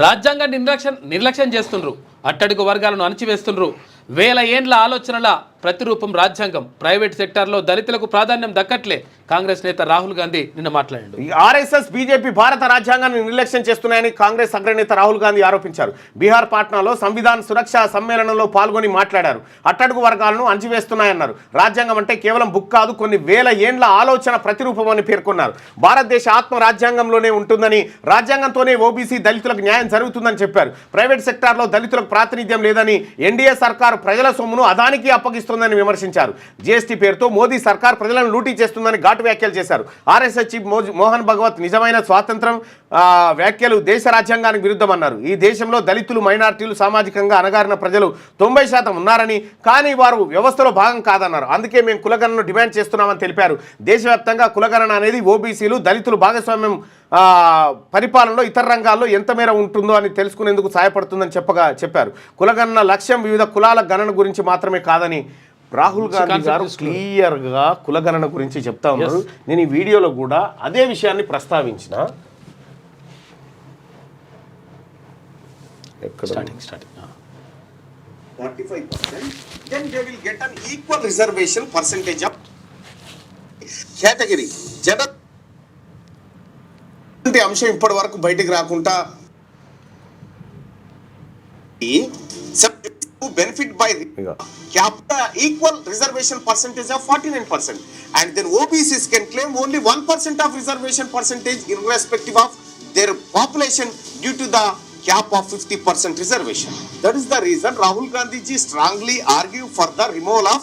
రాజ్యాంగాన్ని నిర్లక్ష్యం చేస్తుండ్రు, అట్టడుగు వర్గాలను అణచివేస్తుండ్రు. వేల ఏండ్ల ఆలోచనల ప్రతిరూపం రాజ్యాంగం. ప్రైవేట్ సెక్టార్లో దళితులకు ప్రాధాన్యం దక్కట్లే. కాంగ్రెస్ నేత రాహుల్ గాంధీ నిన్న మాట్లాడాడు. ఆర్ఎస్ఎస్ బీజేపీ భారత రాజ్యాంగాన్ని నిర్లక్ష్యం చేస్తున్నాయని కాంగ్రెస్ అగ్రనేత రాహుల్ గాంధీ ఆరోపించారు. బీహార్ పాట్నాలో సంవిధాన సురక్ష సమ్మేళనంలో పాల్గొని మాట్లాడారు. అట్టడుగు వర్గాలను అంచివేస్తున్నాయన్నారు. రాజ్యాంగం అంటే కేవలం బుక్ కాదు, కొన్ని వేల ఏండ్ల ఆలోచన ప్రతిరూపం అని పేర్కొన్నారు. భారతదేశ ఆత్మ రాజ్యాంగంలోనే ఉంటుందని, రాజ్యాంగంతోనే ఓబీసీ దళితులకు న్యాయం జరుగుతుందని చెప్పారు. ప్రైవేట్ సెక్టార్లో దళితులకు ప్రాతినిధ్యం లేదని, ఎన్డీఏ సర్కారు ప్రజల సొమ్మును అదానికి అప్పగిస్తుందని విమర్శించారు. జీఎస్టీ పేరుతో మోదీ సర్కార్ ప్రజలను లూటీ చేస్తుందని ఘాటు వ్యాఖ్యలు చేశారు. ఆర్ఎస్ఎస్ చీఫ్ మోహన్ భగవత్ నిజమైన స్వాతంత్రం వ్యాఖ్యలు దేశ రాజ్యాంగానికి విరుద్ధమన్నారు. ఈ దేశంలో దళితులు, మైనార్టీలు, సామాజికంగా అణగారిన ప్రజలు 90% ఉన్నారని, కానీ వారు వ్యవస్థలో భాగం కాదన్నారు. అందుకే మేము కులగణను డిమాండ్ చేస్తున్నామని తెలిపారు. దేశవ్యాప్తంగా కులగణన అనేది ఓబీసీలు, దళితులు భాగస్వామ్యం పరిపాలనలో ఇతర రంగాల్లో ఎంత మేర ఉంటుందో అని తెలుసుకునేందుకు సహాయపడుతుందని చెప్పారు. కులగణన లక్ష్యం వివిధ కులాల గణన గురించి మాత్రమే కాదని రాహుల్ గాంధీ గారు క్లియర్గా కులగణన గురించి చెప్తా ఉన్నారు. నేను ఈ వీడియోలో కూడా అదే విషయాన్ని ప్రస్తావించిన. అంశం ఇప్పటి వరకు బయటికి రాకుండా benefit by equal reservation percentage of 49%, and then OBCs can claim only 1% of reservation percentage irrespective of their population due to the cap of 50% reservation. That is the reason Rahul Gandhi ji strongly argue for the removal of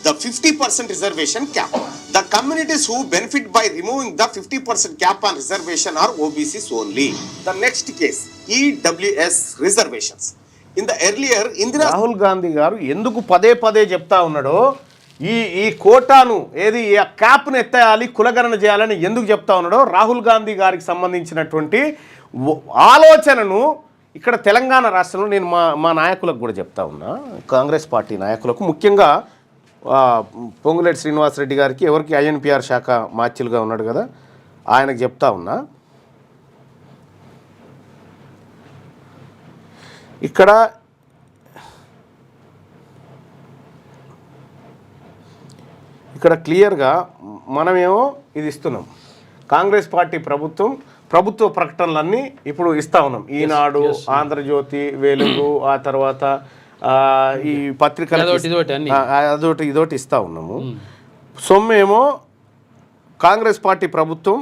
the 50% reservation cap. The communities who benefit by removing the 50% cap on reservation are OBCs only. The next case, EWS reservations. In the earlier Indira Rahul Gandhi గారు ఎందుకు పదే పదే చెప్తా ఉన్నాడో, ఈ కోటాను ఏది క్యాప్ను ఎత్తేయాలి, కులగణన చేయాలని ఎందుకు చెప్తా ఉన్నాడో, రాహుల్ గాంధీ గారికి సంబంధించినటువంటి ఆలోచనను ఇక్కడ తెలంగాణ రాష్ట్రంలో నేను మా నాయకులకు కూడా చెప్తా ఉన్నా. కాంగ్రెస్ పార్టీ నాయకులకు, ముఖ్యంగా పొంగులేటి శ్రీనివాసరెడ్డి గారికి, ఎవరికి ఐఎన్పిఆర్ శాఖ మాచిలుగా ఉన్నాడు కదా, ఆయనకు చెప్తా ఉన్నా. ఇక్కడ క్లియర్గా మనమేమో ఇది ఇస్తున్నాం. కాంగ్రెస్ పార్టీ ప్రభుత్వ ప్రకటనలన్నీ ఇప్పుడు ఇస్తా ఉన్నాం. ఈనాడు, ఆంధ్రజ్యోతి, వెలుగు, ఆ తర్వాత ఈ పత్రికలు అదొకటి ఇదొకటి ఇస్తా ఉన్నాము. సొమ్మేమో కాంగ్రెస్ పార్టీ ప్రభుత్వం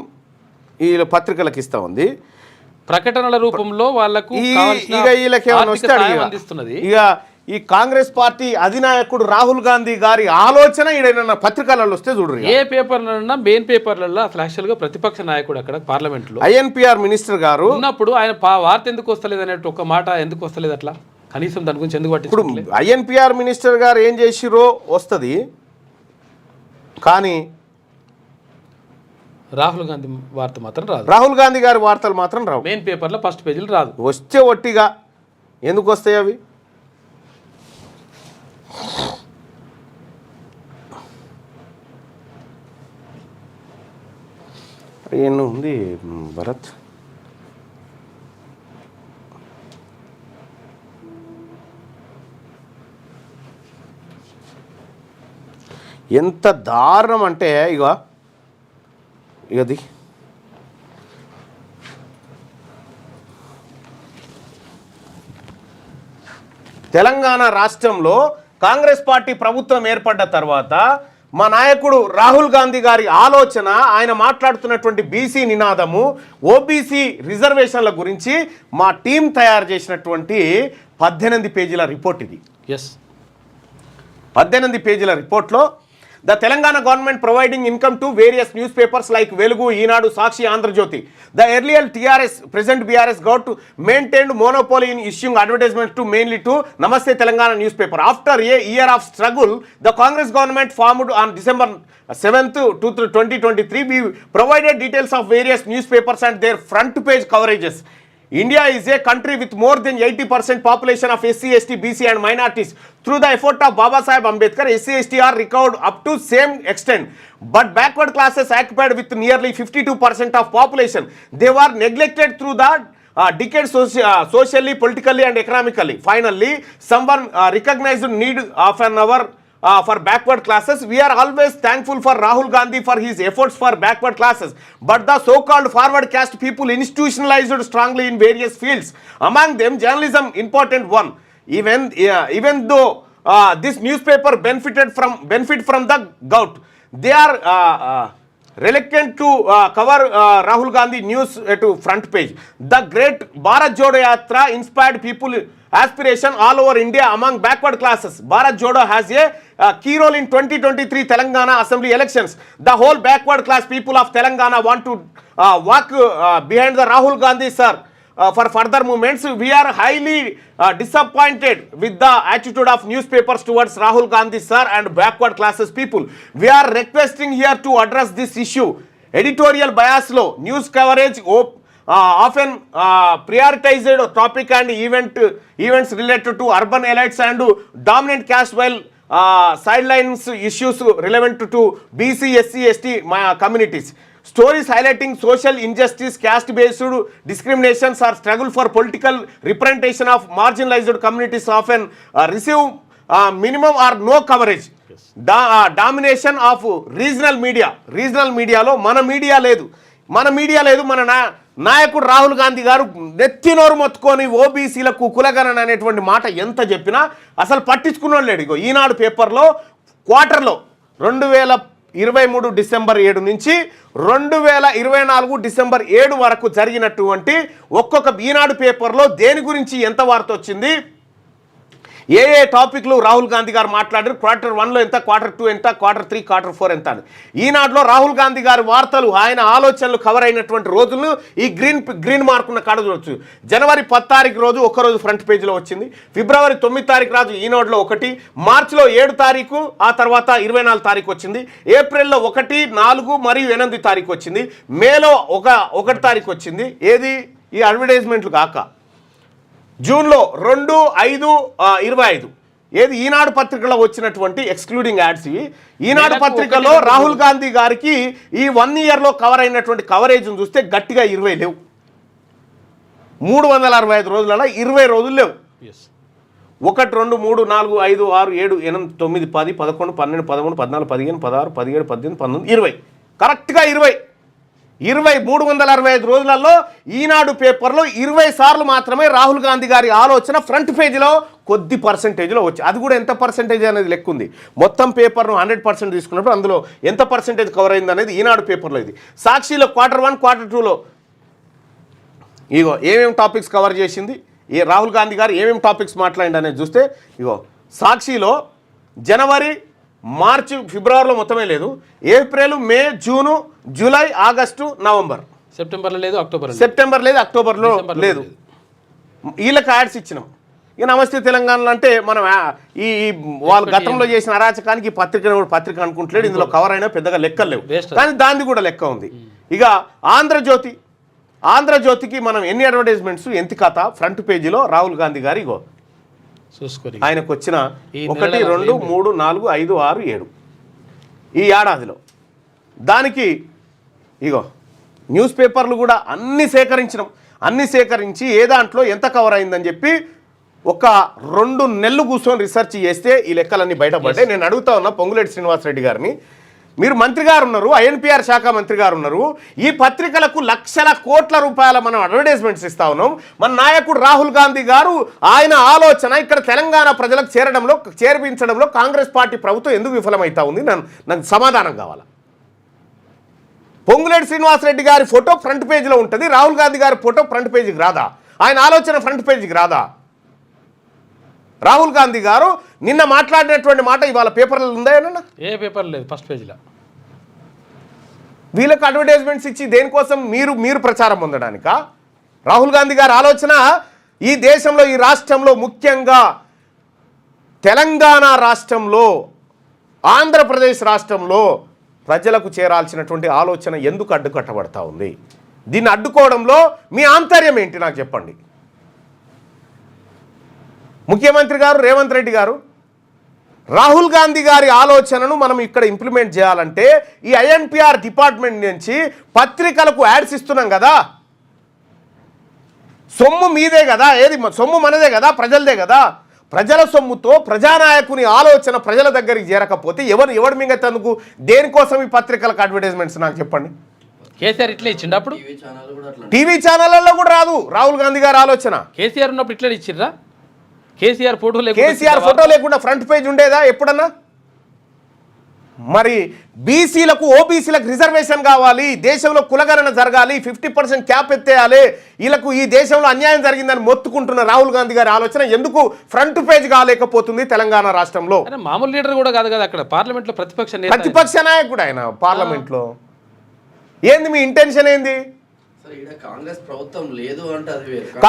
ఈ పత్రికలకు ఇస్తా ఉంది, ప్రకటనల రూపంలో వాళ్ళకు. ఇక ఈ కాంగ్రెస్ పార్టీ అధినాయకుడు రాహుల్ గాంధీ గారి ఆలోచన ఈడైనా పత్రికలలో వస్తే చూడరు. ఏ పేపర్లన్నా, మెయిన్ పేపర్లలో అసలు యాక్చువల్గా ప్రతిపక్ష నాయకుడు అక్కడ పార్లమెంట్లో ఐఎన్పిఆర్ మినిస్టర్ గారు ఉన్నప్పుడు ఆయన వార్త ఎందుకు వస్తలేదు అనే ఒక మాట ఎందుకు వస్తలేదు, అట్లా కనీసం దాని గురించి ఎందుకు ఇప్పుడు ఐఎన్పిఆర్ మినిస్టర్ గారు ఏం చేసిరో వస్తుంది, కానీ రాహుల్ గాంధీ వార్త మాత్రం రాదు. రాహుల్ గాంధీ గారి వార్తలు మాత్రం రావు. మెయిన్ పేపర్లో ఫస్ట్ పేజీలు రాదు. వస్తే ఒట్టిగా ఎందుకు వస్తాయి అవి? ఎన్ని ఉంది భరత్? ఎంత దారుణం అంటే ఇగది తెలంగాణ రాష్ట్రంలో కాంగ్రెస్ పార్టీ ప్రభుత్వం ఏర్పడ్డ తర్వాత మా నాయకుడు రాహుల్ గాంధీ గారి ఆలోచన, ఆయన మాట్లాడుతున్నటువంటి బీసీ నినాదము, ఓబీసీ రిజర్వేషన్ల గురించి మా టీం తయారు చేసినటువంటి 18 పేజీల రిపోర్ట్ ఇది. 18 పేజీల రిపోర్ట్లో the Telangana government providing income to various newspapers like Velugu, Eenadu, Sakshi, Andhrajyoti. The earlier TRS, present BRS got to maintained monopoly in issuing advertisements to mainly to Namaste Telangana newspaper. After a year of struggle, the Congress government formed on December 7th, 2023. We provided details of various newspapers and their front page coverages. India is a country with more than 80% population of SC, ST, BC and minorities. Through the effort of Baba Saheb Ambedkar, SC, ST are recovered up to same extent. But backward classes occupied with nearly 52% of population. They were neglected through the decade socially, politically and economically. Finally, someone recognized need of an hour for backward classes. We are always thankful for Rahul Gandhi for his efforts for backward classes. But the so-called forward caste people institutionalized strongly in various fields. Among them, journalism, important one. Even though this newspaper benefit from the gout, they are reluctant to cover Rahul Gandhi news to front page. The great Bharat Jodo Yatra inspired people aspiration all over India among backward classes. Bharat Jodo has a key role in 2023 Telangana Assembly elections. The whole backward class people of Telangana want to walk behind the Rahul Gandhi sir. For further movements, we are highly disappointed with the attitude of newspapers towards Rahul Gandhi sir and backward classes people. We are requesting here to address this issue. Editorial bias low, news coverage often prioritized topic and events related to urban elites and dominant caste, while sidelines issues relevant to BC, SC, ST communities. Stories highlighting social injustice, caste-based discriminations or struggle for political representation of marginalized communities often receive minimum or no coverage. Domination of regional మీడియాలో మన media లేదు మన నాయకుడు రాహుల్ గాంధీ గారు నెత్తినోరు మొత్తుకొని ఓబీసీలకు కులగణన అనేటువంటి మాట ఎంత చెప్పినా అసలు పట్టించుకున్నాడు లేడు. ఇగో ఈనాడు పేపర్లో క్వార్టర్లో 2023 డిసెంబర్ 7 నుంచి 2024 డిసెంబర్ 7 వరకు జరిగినటువంటి ఒక్కొక్క ఈనాడు పేపర్లో దేని గురించి ఎంత వార్త వచ్చింది, ఏ టాపిక్లు రాహుల్ గాంధీ గారు మాట్లాడారు, Q1లో ఎంత, Q2 ఎంత, Q3, Q4 ఎంత అని. ఈనాడులో రాహుల్ గాంధీ గారి వార్తలు, ఆయన ఆలోచనలు కవర్ అయినటువంటి రోజులు ఈ గ్రీన్ మార్క్ ఉన్న కాడ చూడవచ్చు. జనవరి 10 తారీఖు రోజు ఒక్కరోజు ఫ్రంట్ పేజీలో వచ్చింది, ఫిబ్రవరి 9 తారీఖు రోజు ఈనాడులో 1, మార్చిలో 7 తారీఖు, ఆ తర్వాత 24 తారీఖు వచ్చింది, ఏప్రిల్లో 1, 4 మరియు 8 తారీఖు వచ్చింది, మేలో 1 తారీఖు వచ్చింది. ఏది ఈ అడ్వర్టైజ్మెంట్లు కాక జూన్లో 2, 5, 25 ఏది ఈనాడు పత్రికలో వచ్చినటువంటి ఎక్స్క్లూడింగ్ యాడ్స్ ఇవి. ఈనాడు పత్రికలో రాహుల్ గాంధీ గారికి ఈ 1 ఇయర్లో కవర్ అయినటువంటి కవరేజ్ను చూస్తే గట్టిగా 20 లేవు. 365 రోజులలో 20 రోజులు లేవు. 1, 2, 3, 4, 5, 6, 7, 8, 9, 10, 11, 12, 13, 14, 15, 16, 17, 18, 19, 20 కరెక్ట్గా 20 365 రోజులలో ఈనాడు పేపర్లో 20 సార్లు మాత్రమే రాహుల్ గాంధీ గారి ఆలోచన ఫ్రంట్ పేజీలో కొద్ది పర్సెంటేజ్లో వచ్చి, అది కూడా ఎంత పర్సెంటేజ్ అనేది లెక్క ఉంది. మొత్తం పేపర్ను 100% తీసుకున్నప్పుడు అందులో ఎంత పర్సెంటేజ్ కవర్ అయింది అనేది ఈనాడు పేపర్లో ఇది. సాక్షిలో Q1, Q2లో ఇగో ఏమేమి టాపిక్స్ కవర్ చేసింది, రాహుల్ గాంధీ గారు ఏమేమి టాపిక్స్ మాట్లాడింది అనేది చూస్తే ఇగో సాక్షిలో జనవరి, మార్చి, ఫిబ్రవరిలో మొత్తమే లేదు, ఏప్రిల్, మే, జూను, జూలై, ఆగస్టు, నవంబర్, సెప్టెంబర్లో లేదు, అక్టోబర్లో లేదు. వీళ్ళకి యాడ్స్ ఇచ్చినాం. ఇక నమస్తే తెలంగాణలో అంటే మనం ఈ వాళ్ళు గతంలో చేసిన అరాచకానికి పత్రిక అనుకుంటలేడు, ఇందులో కవర్ అయినా పెద్దగా లెక్కలు లేవు, కానీ దాన్ని కూడా లెక్క ఉంది. ఇక ఆంధ్రజ్యోతికి మనం ఎన్ని అడ్వర్టైజ్మెంట్స్ ఎంత కథ ఫ్రంట్ పేజీలో రాహుల్ గాంధీ గారు ఇగో ఆయనకు వచ్చిన 1, 2, 3, 4, 5, 6, 7 ఈ ఏడాదిలో. దానికి ఇగో న్యూస్ పేపర్లు కూడా అన్ని సేకరించి ఏ దాంట్లో ఎంత కవర్ అయిందని చెప్పి ఒక 2 నెలలు కూర్చొని రీసెర్చ్ చేస్తే ఈ లెక్కలన్నీ బయటపడ్డాయి. నేను అడుగుతా ఉన్నా పొంగులేటి శ్రీనివాసరెడ్డి గారిని, మీరు మంత్రి గారు ఉన్నారు, INPR శాఖ మంత్రి గారు ఉన్నారు, ఈ పత్రికలకు లక్షల కోట్ల రూపాయల మనం అడ్వర్టైజ్మెంట్స్ ఇస్తా ఉన్నాం. మన నాయకుడు రాహుల్ గాంధీ గారు ఆయన ఆలోచన ఇక్కడ తెలంగాణ ప్రజలకు చేర్పించడంలో కాంగ్రెస్ పార్టీ ప్రభుత్వం ఎందుకు విఫలమవుతా ఉంది, నాకు సమాధానం కావాలి. పొంగులేటి శ్రీనివాసరెడ్డి గారి ఫోటో ఫ్రంట్ పేజీలో ఉంటుంది, రాహుల్ గాంధీ గారి ఫోటో ఫ్రంట్ పేజీకి రాదా, ఆయన ఆలోచన ఫ్రంట్ పేజీకి రాదా? రాహుల్ గాంధీ గారు నిన్న మాట్లాడినటువంటి మాట ఇవాళ పేపర్లో ఉందా? ఏమన్నా ఏ పేపర్ లేదు ఫస్ట్ పేజీలో. వీళ్ళకి అడ్వర్టైజ్మెంట్స్ ఇచ్చి దేనికోసం? మీరు ప్రచారం పొందడానికా? రాహుల్ గాంధీ గారి ఆలోచన ఈ దేశంలో, ఈ రాష్ట్రంలో, ముఖ్యంగా తెలంగాణ రాష్ట్రంలో, ఆంధ్రప్రదేశ్ రాష్ట్రంలో ప్రజలకు చేరాల్సినటువంటి ఆలోచన ఎందుకు అడ్డుకట్టబడతా ఉంది? దీన్ని అడ్డుకోవడంలో మీ ఆంతర్యం ఏంటి నాకు చెప్పండి. ముఖ్యమంత్రి గారు రేవంత్ రెడ్డి గారు రాహుల్ గాంధీ గారి ఆలోచనను మనం ఇక్కడ ఇంప్లిమెంట్ చేయాలంటే ఈ INPR డిపార్ట్మెంట్ నుంచి పత్రికలకు యాడ్స్ ఇస్తున్నాం కదా, సొమ్ము మీదే కదా, ఏది సొమ్ము మనదే కదా, ప్రజలదే కదా. ప్రజల సొమ్ముతో ప్రజానాయకుని ఆలోచన ప్రజల దగ్గరికి చేరకపోతే ఎవరు మింగతందుకు? దేనికోసం ఈ పత్రికలకు అడ్వర్టైజ్మెంట్స్ నాకు చెప్పండి. కేసీఆర్ ఇట్లా ఇచ్చిండు అప్పుడు, టీవీ ఛానళ్ళల్లో కూడా రాదు రాహుల్ గాంధీ గారి ఆలోచన. కేసీఆర్ ఉన్నప్పుడు ఇట్లా ఇచ్చిర్రా? కేసీఆర్ ఫోటో లేకుండా ఫ్రంట్ పేజ్ ఉండేదా ఎప్పుడన్నా? మరి బీసీలకు ఓబీసీలకు రిజర్వేషన్ కావాలి, దేశంలో కులగణన జరగాలి, 50% క్యాప్ ఎత్తేయాలి, వీళ్ళకు ఈ దేశంలో అన్యాయం జరిగిందని మొత్తుకుంటున్న రాహుల్ గాంధీ గారి ఆలోచన ఎందుకు ఫ్రంట్ పేజ్ కాలేకపోతుంది తెలంగాణ రాష్ట్రంలో? మామూలు లీడర్ కూడా కాదు కదా, అక్కడ పార్లమెంట్ లో ప్రతిపక్ష నాయకుడు ఆయన పార్లమెంట్ లో. ఏంది మీ ఇంటెన్షన్ ఏంది? కాంగ్రెస్ ప్రభుత్వం లేదు అంటే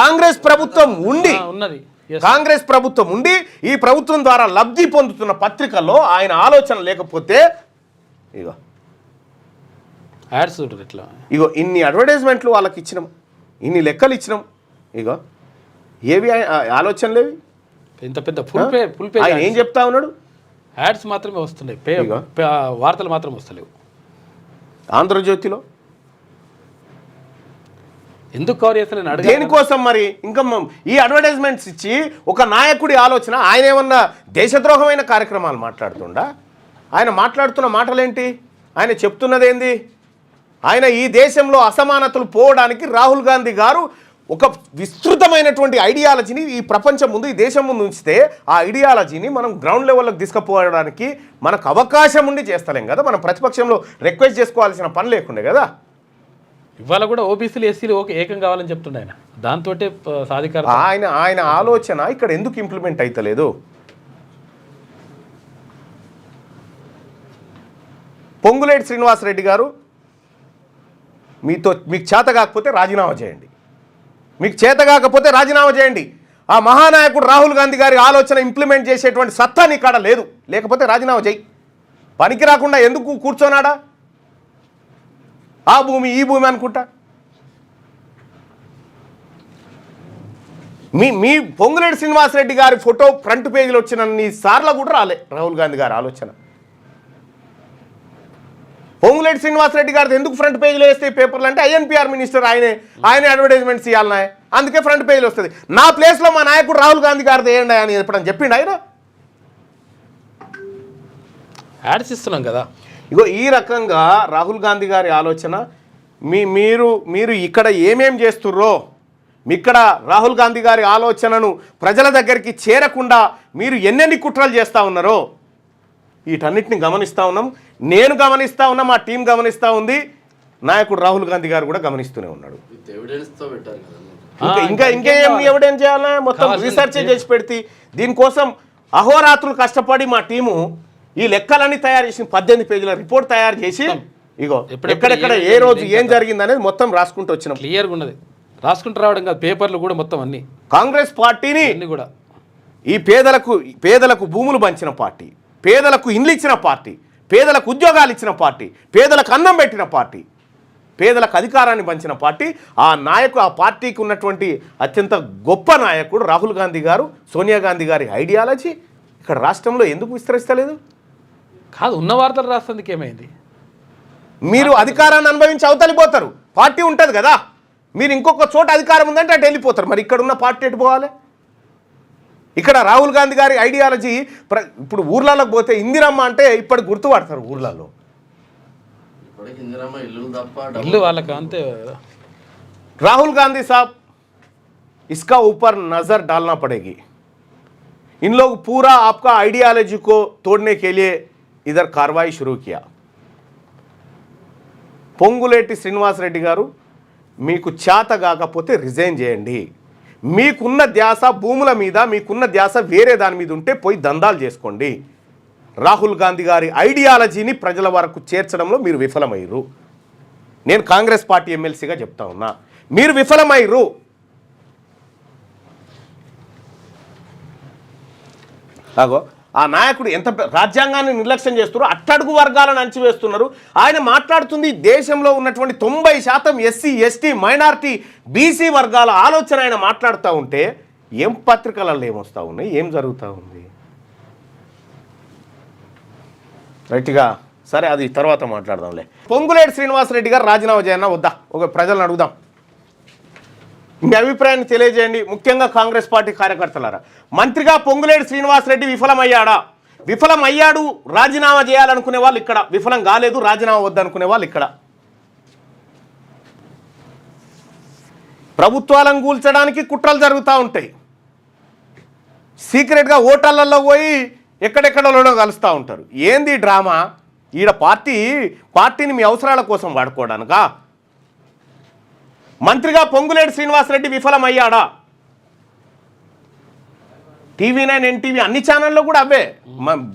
కాంగ్రెస్ ప్రభుత్వం ఉండి ఉన్నది, కాంగ్రెస్ ప్రభుత్వం ఉండి ఈ ప్రభుత్వం ద్వారా లబ్ధి పొందుతున్న పత్రికల్లో ఆయన ఆలోచన లేకపోతే ఇగో యాడ్స్ ఇట్లా ఇగో ఇన్ని అడ్వర్టైజ్మెంట్లు వాళ్ళకి ఇచ్చినాం, ఇన్ని లెక్కలు ఇచ్చినాం, ఇగో ఏవి ఆలోచనలేవి? ఇంత పెద్ద ఫుల్ పే ఆయన ఏం చెప్తా ఉన్నాడు? యాడ్స్ మాత్రమే వస్తున్నాయి, వార్తలు మాత్రం వస్తలేవు. ఆంధ్రజ్యోతిలో ఎందుకు కవర్ చేస్తలేను? దేనికోసం మరి? ఇంకా ఈ అడ్వర్టైజ్మెంట్స్ ఇచ్చి ఒక నాయకుడి ఆలోచన, ఆయన ఏమన్నా దేశద్రోహమైన కార్యక్రమాలు మాట్లాడుతుండా? ఆయన మాట్లాడుతున్న మాటలేంటి? ఆయన చెప్తున్నది ఏంది? ఆయన ఈ దేశంలో అసమానతలు పోవడానికి రాహుల్ గాంధీ గారు ఒక విస్తృతమైనటువంటి ఐడియాలజీని ఈ ప్రపంచం ముందు, ఈ దేశం ముందు ఉంచితే ఆ ఐడియాలజీని మనం గ్రౌండ్ లెవెల్లోకి తీసుకుపోవడానికి మనకు అవకాశం ఉండి చేస్తలేం కదా. మనం ప్రతిపక్షంలో రిక్వెస్ట్ చేసుకోవాల్సిన పని లేకుండే కదా. ఇవాళ కూడా ఓబీసీలు ఎస్సీలు ఏకం కావాలని చెప్తుండే ఆయన, దాంతో సాధికార ఆయన ఆలోచన ఇక్కడ ఎందుకు ఇంప్లిమెంట్ అవుతలేదు? పొంగులేటి శ్రీనివాసరెడ్డి గారు మీకు చేత కాకపోతే రాజీనామా చేయండి, మీకు చేత కాకపోతే రాజీనామా చేయండి. ఆ మహానాయకుడు రాహుల్ గాంధీ గారి ఆలోచన ఇంప్లిమెంట్ చేసేటువంటి సత్తా నీ కాడ లేదు, లేకపోతే రాజీనామా చేయి. పనికి రాకుండా ఎందుకు కూర్చోనాడా? ఆ భూమి ఈ భూమి అనుకుంటా. మీ పొంగులేటి శ్రీనివాసరెడ్డి గారి ఫోటో ఫ్రంట్ పేజీలో వచ్చినన్ని సార్లు కూడా రాలే రాహుల్ గాంధీ గారి ఆలోచన. పొంగులేటి శ్రీనివాసరెడ్డి గారిది ఎందుకు ఫ్రంట్ పేజీలో వేస్తే పేపర్లు అంటే ఐఎన్పిఆర్ మినిస్టర్ ఆయనే అడ్వర్టైజ్మెంట్స్ ఇవ్వాలన్నా, అందుకే ఫ్రంట్ పేజీలో వస్తుంది. నా ప్లేస్లో మా నాయకుడు రాహుల్ గాంధీ గారిది వేయండి అని ఎప్పుడని చెప్పిండు ఆయన? యాడ్స్ ఇస్తున్నాం కదా. ఇగో ఈ రకంగా రాహుల్ గాంధీ గారి ఆలోచన, మీరు ఇక్కడ ఏమేం చేస్తుర్రో, ఇక్కడ రాహుల్ గాంధీ గారి ఆలోచనను ప్రజల దగ్గరికి చేరకుండా మీరు ఎన్నెన్ని కుట్రలు చేస్తూ ఉన్నారో వీటన్నిటిని గమనిస్తూ ఉన్నాం. నేను గమనిస్తూ ఉన్నా, మా టీం గమనిస్తూ ఉంది, నాయకుడు రాహుల్ గాంధీ గారు కూడా గమనిస్తూనే ఉన్నాడు. ఇంకేం ఎవిడెన్స్ చేయాలా? మొత్తం రీసెర్చ్ చేసి పెడితే దీనికోసం అహోరాత్రులు కష్టపడి మా టీము ఈ లెక్కలన్నీ తయారు చేసి 18 పేజీల రిపోర్ట్ తయారు చేసి ఇగో ఎక్కడెక్కడ ఏ రోజు ఏం జరిగింది అనేది మొత్తం రాసుకుంటూ వచ్చినాం. క్లియర్గా ఉన్నది, రాసుకుంటూ రావడం కాదు, పేపర్లు కూడా మొత్తం అన్ని. కాంగ్రెస్ పార్టీని కూడా ఈ పేదలకు భూములు పంచిన పార్టీ, పేదలకు ఇండ్లు ఇచ్చిన పార్టీ, పేదలకు ఉద్యోగాలు ఇచ్చిన పార్టీ, పేదలకు అన్నం పెట్టిన పార్టీ, పేదలకు అధికారాన్ని పంచిన పార్టీ. ఆ పార్టీకి ఉన్నటువంటి అత్యంత గొప్ప నాయకుడు రాహుల్ గాంధీ గారు, సోనియా గాంధీ గారి ఐడియాలజీ ఇక్కడ రాష్ట్రంలో ఎందుకు విస్తరిస్తలేదు? కాదు, ఉన్న వార్తలు రాస్తుంది ఏమైంది? మీరు అధికారాన్ని అనుభవించి అవతలిపోతారు, పార్టీ ఉంటుంది కదా. మీరు ఇంకొక చోట అధికారం ఉందంటే అటు వెళ్ళిపోతారు. మరి ఇక్కడ ఉన్న పార్టీ ఎటు పోవాలి? ఇక్కడ రాహుల్ గాంధీ గారి ఐడియాలజీ ఇప్పుడు ఊర్లలోకి పోతే ఇందిరమ్మ అంటే ఇప్పటికి గుర్తుపడతారు ఊర్లలో. ఇల్లు వాళ్ళకి అంతే. రాహుల్ గాంधी साहब इसका ऊपर नजर डालना पड़ेगी. इन लोग पूरा आपका आइडियालॉजी को तोड़ने के लिए इधर कार्रवाई शुरू किया. పొంగులేటి శ్రీనివాసరెడ్డి గారు, మీకు చేత కాకపోతే రిజైన్ చేయండి. మీకున్న ధ్యాస భూముల మీద, మీకున్న ధ్యాస వేరే దాని మీద ఉంటే పోయి దందాలు చేసుకోండి. రాహుల్ గాంధీ గారి ఐడియాలజీని ప్రజల వరకు చేర్చడంలో మీరు విఫలమయ్యారు. నేను కాంగ్రెస్ పార్టీ ఎమ్మెల్సీగా చెప్తా ఉన్నా, మీరు విఫలమయ్యారు. అగో ఆ నాయకుడు ఎంత రాజ్యాంగాన్ని నిర్లక్ష్యం చేస్తున్నారు, అట్టడుగు వర్గాలను అణచివేస్తున్నారు. ఆయన మాట్లాడుతుంది దేశంలో ఉన్నటువంటి 90% ఎస్సీ ఎస్టీ మైనారిటీ బీసీ వర్గాల ఆలోచన ఆయన మాట్లాడుతూ ఉంటే ఏం పత్రికలలో ఏమొస్తూ ఉన్నాయి, ఏం జరుగుతూ ఉంది? రైట్గా సరే, అది తర్వాత మాట్లాడదాంలే. పొంగులేటి శ్రీనివాసరెడ్డి గారు రాజీనామా చేయన్నా వద్దా? ఒక ప్రజలను అడుగుదాం. మీ అభిప్రాయాన్ని తెలియజేయండి. ముఖ్యంగా కాంగ్రెస్ పార్టీ కార్యకర్తలారా, మంత్రిగా పొంగులేటి శ్రీనివాసరెడ్డి విఫలమయ్యాడా? విఫలమయ్యాడు, రాజీనామా చేయాలనుకునే వాళ్ళు ఇక్కడ, విఫలం కాలేదు రాజీనామా వద్దనుకునే వాళ్ళు ఇక్కడ. ప్రభుత్వాలను కూల్చడానికి కుట్రలు జరుగుతూ ఉంటాయి. సీక్రెట్గా ఓటర్లలో పోయి ఎక్కడెక్కడలోనో కలుస్తూ ఉంటారు. ఏంది డ్రామా? ఈడ పార్టీని మీ అవసరాల కోసం వాడుకోవడానికా? మంత్రిగా పొంగులేటి శ్రీనివాసరెడ్డి విఫలమయ్యాడా? TV9 NTV అన్ని ఛానల్లో కూడా అవే.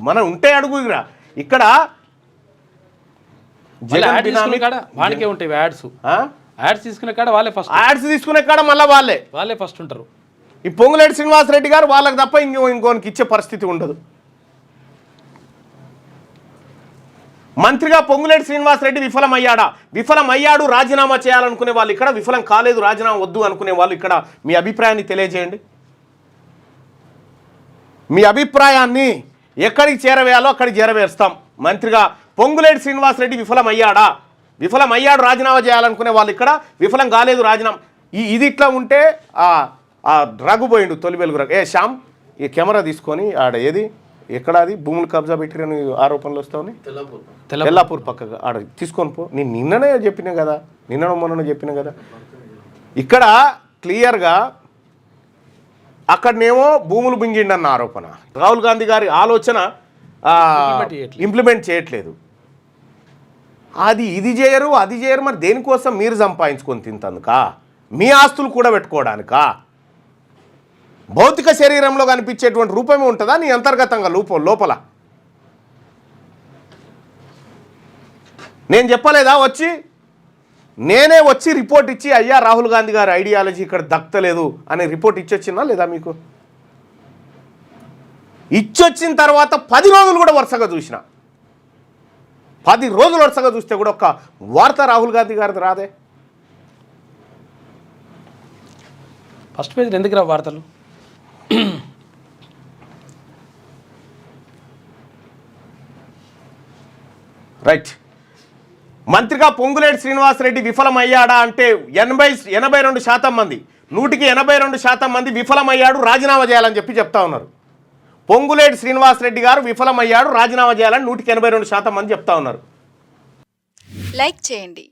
మనం ఉంటే అడుగురా. ఇక్కడ వానికే ఉంటాయి యాడ్స్. యాడ్స్ తీసుకునే కాడ వాళ్ళే ఫస్ట్, యాడ్స్ తీసుకునే కాడ మళ్ళీ వాళ్ళే ఫస్ట్ ఉంటారు. ఈ పొంగులేటి శ్రీనివాసరెడ్డి గారు వాళ్ళకి తప్ప ఇంకోనికి ఇచ్చే పరిస్థితి ఉండదు. మంత్రిగా పొంగులేటి శ్రీనివాసరెడ్డి విఫలమయ్యాడా? విఫలమయ్యాడు, రాజీనామా చేయాలనుకునే వాళ్ళు ఇక్కడ, విఫలం కాలేదు రాజీనామా వద్దు అనుకునే వాళ్ళు ఇక్కడ. మీ అభిప్రాయాన్ని తెలియజేయండి. మీ అభిప్రాయాన్ని ఎక్కడికి చేరవేయాలో అక్కడికి చేరవేస్తాం. మంత్రిగా పొంగులేటి శ్రీనివాసరెడ్డి విఫలమయ్యాడా? విఫలమయ్యాడు, రాజీనామా చేయాలనుకునే వాళ్ళు ఇక్కడ, విఫలం కాలేదు రాజీనామా. ఇది ఇట్లా ఉంటే రఘుపోయిండు తొలి వెలుగు రఘు. శ్యామ్, ఈ కెమెరా తీసుకొని ఆడ ఏది ఎక్కడ అది భూములు కబ్జా పెట్టిరని ఆరోపణలు వస్తావని తెల్లాపూర్ పక్కగా ఆడ తీసుకొని పో. నేను నిన్ననే చెప్పినా కదా, మొన్ననే చెప్పినా కదా. ఇక్కడ క్లియర్గా అక్కడనేమో భూములు బింగిండన్న ఆరోపణ. రాహుల్ గాంధీ గారి ఆలోచన ఇంప్లిమెంట్ చేయట్లేదు. ఇది చేయరు అది చేయరు. మరి దేనికోసం మీరు సంపాదించుకొని తింతందుక? మీ ఆస్తులు కూడా పెట్టుకోవడానికా? భౌతిక శరీరంలో కనిపించేటువంటి రూపమే ఉంటుందా నీ అంతర్గతంగా లోపల? నేను చెప్పలేదా నేనే వచ్చి రిపోర్ట్ ఇచ్చి అయ్యా రాహుల్ గాంధీ గారి ఐడియాలజీ ఇక్కడ దక్కలేదు అని రిపోర్ట్ ఇచ్చొచ్చినా లేదా? మీకు ఇచ్చొచ్చిన తర్వాత 10 రోజులు కూడా వరుసగా చూసిన, 10 రోజులు వరుసగా చూస్తే కూడా ఒక్క వార్త రాహుల్ గాంధీ గారిది రాదే. ఫస్ట్ పేజ్ ఎందుకు రా వార్తలు? రైట్. మంత్రిగా పొంగులేటి శ్రీనివాసరెడ్డి విఫలమయ్యాడా అంటే 82% మంది, 182% మంది విఫలమయ్యాడు, రాజీనామా చేయాలని చెప్తా ఉన్నారు. పొంగులేటి శ్రీనివాసరెడ్డి గారు విఫలమయ్యాడు, రాజీనామా చేయాలని 182% మంది చెప్తా ఉన్నారు. లైక్ చేయండి,